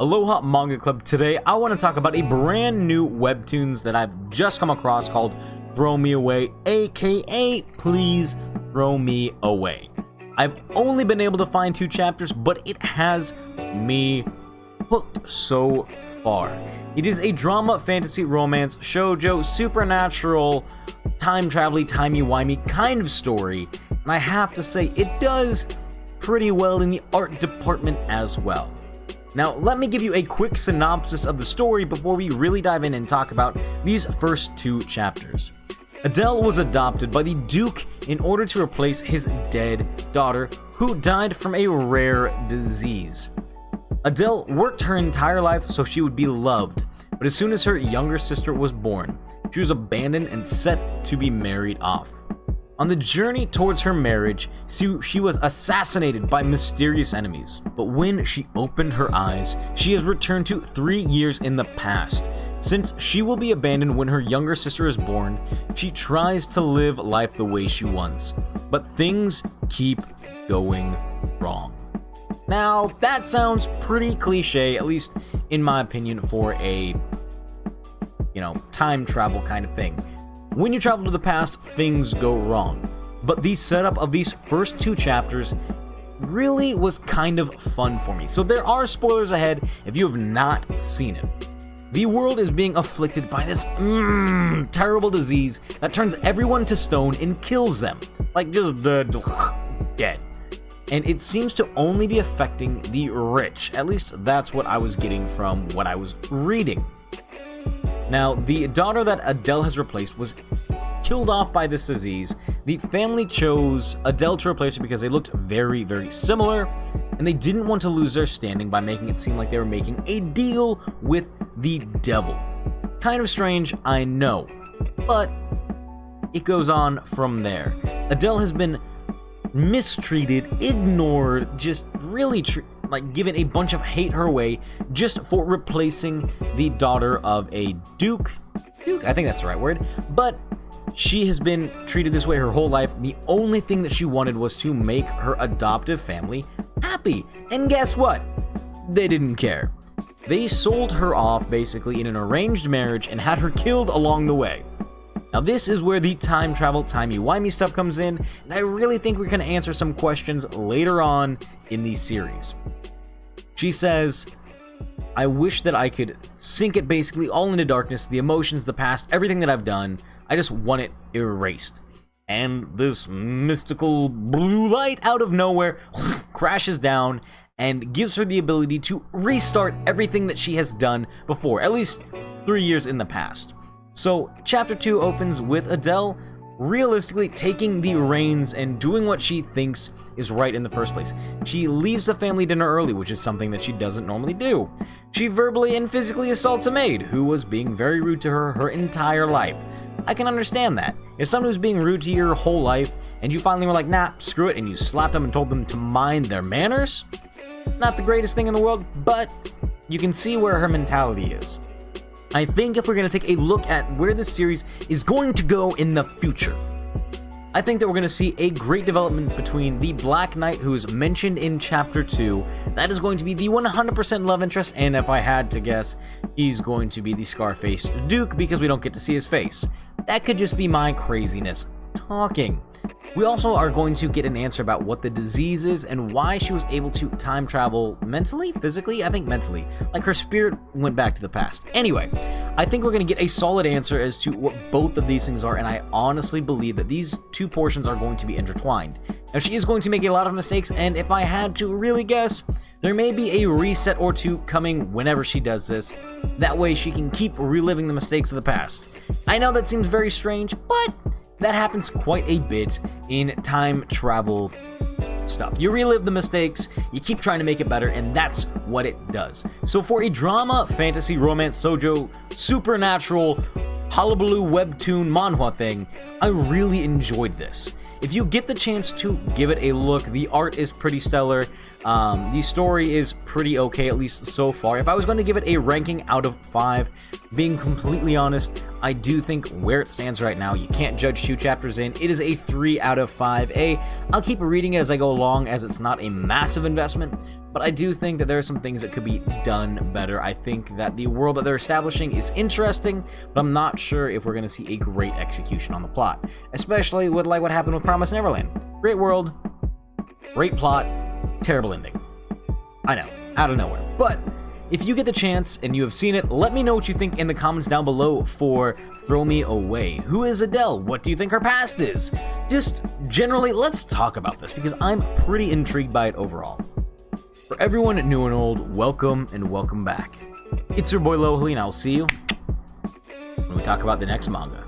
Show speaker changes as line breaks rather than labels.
Aloha Manga Club. Today I want to talk about a brand new webtoons that I've just come across called Throw Me Away, aka Please Throw Me Away. I've only been able to find 2 chapters, but it has me hooked so far. It is a drama, fantasy, romance, shoujo, supernatural, time travel-y, timey-wimey kind of story, and I have to say it does pretty well in the art department as well. Now, let me give you a quick synopsis of the story before we really dive in and talk about these first 2 chapters. Adele was adopted by the Duke in order to replace his dead daughter, who died from a rare disease. Adele worked her entire life so she would be loved, but as soon as her younger sister was born, she was abandoned and set to be married off. On the journey towards her marriage, she was assassinated by mysterious enemies. But when she opened her eyes, she has returned to 3 years in the past. Since she will be abandoned when her younger sister is born, she tries to live life the way she wants. But things keep going wrong. Now, that sounds pretty cliche, at least in my opinion, for a, time travel kind of thing. When you travel to the past, things go wrong. But the setup of these first 2 chapters really was kind of fun for me. So there are spoilers ahead if you have not seen it. The world is being afflicted by this terrible disease that turns everyone to stone and kills them. Like just dead. And it seems to only be affecting the rich. At least that's what I was getting from what I was reading. Now, the daughter that Adele has replaced was killed off by this disease. The family chose Adele to replace her because they looked very, very similar, and they didn't want to lose their standing by making it seem like they were making a deal with the devil. Kind of strange, I know, but it goes on from there. Adele has been mistreated, ignored, just really given a bunch of hate her way just for replacing the daughter of a Duke, I think that's the right word, but she has been treated this way her whole life. The only thing that she wanted was to make her adoptive family happy, and guess what? They didn't care. They sold her off basically in an arranged marriage and had her killed along the way. Now this is where the time travel, timey-wimey stuff comes in, and I really think we're going to answer some questions later on in the series. She says, I wish that I could sink it basically all into darkness, the emotions, the past, everything that I've done. I just want it erased. And this mystical blue light out of nowhere crashes down and gives her the ability to restart everything that she has done before, at least 3 years in the past. So, Chapter 2 opens with Adele realistically taking the reins and doing what she thinks is right in the first place. She leaves the family dinner early, which is something that she doesn't normally do. She verbally and physically assaults a maid who was being very rude to her entire life. I can understand that. If someone who's being rude to you your whole life, and you finally were like, nah, screw it, and you slapped them and told them to mind their manners, not the greatest thing in the world, but you can see where her mentality is. I think if we're going to take a look at where this series is going to go in the future, I think that we're going to see a great development between the Black Knight, who is mentioned in Chapter 2. That is going to be the 100% love interest, and if I had to guess, he's going to be the scar-faced Duke because we don't get to see his face. That could just be my craziness talking. We also are going to get an answer about what the disease is and why she was able to time travel mentally, physically, I think mentally. Like her spirit went back to the past. Anyway, I think we're going to get a solid answer as to what both of these things are, and I honestly believe that these 2 portions are going to be intertwined. Now, she is going to make a lot of mistakes, and if I had to really guess, there may be a reset or 2 coming whenever she does this. That way she can keep reliving the mistakes of the past. I know that seems very strange, but that happens quite a bit in time travel stuff. You relive the mistakes, you keep trying to make it better, and that's what it does. So for a drama, fantasy, romance, shoujo, supernatural, hullabaloo webtoon manhwa thing, I really enjoyed this. If you get the chance to give it a look, the art is pretty stellar. The story is pretty okay, at least so far. If I was going to give it a ranking out of 5, being completely honest, I do think where it stands right now, you can't judge 2 chapters in. It is a 3 out of 5. I'll keep reading it as I go along, as it's not a massive investment, but I do think that there are some things that could be done better. I think that the world that they're establishing is interesting, but I'm not sure if we're going to see a great execution on the plot, especially with like what happened with Promised Neverland. Great world, great plot, terrible ending. I know, out of nowhere. But if you get the chance and you have seen it, let me know what you think in the comments down below for Throw Me Away. Who is Adele? What do you think her past is? Just generally, let's talk about this because I'm pretty intrigued by it overall. For everyone new and old, welcome and welcome back. It's your boy Lohali, and I'll see you when we talk about the next manga.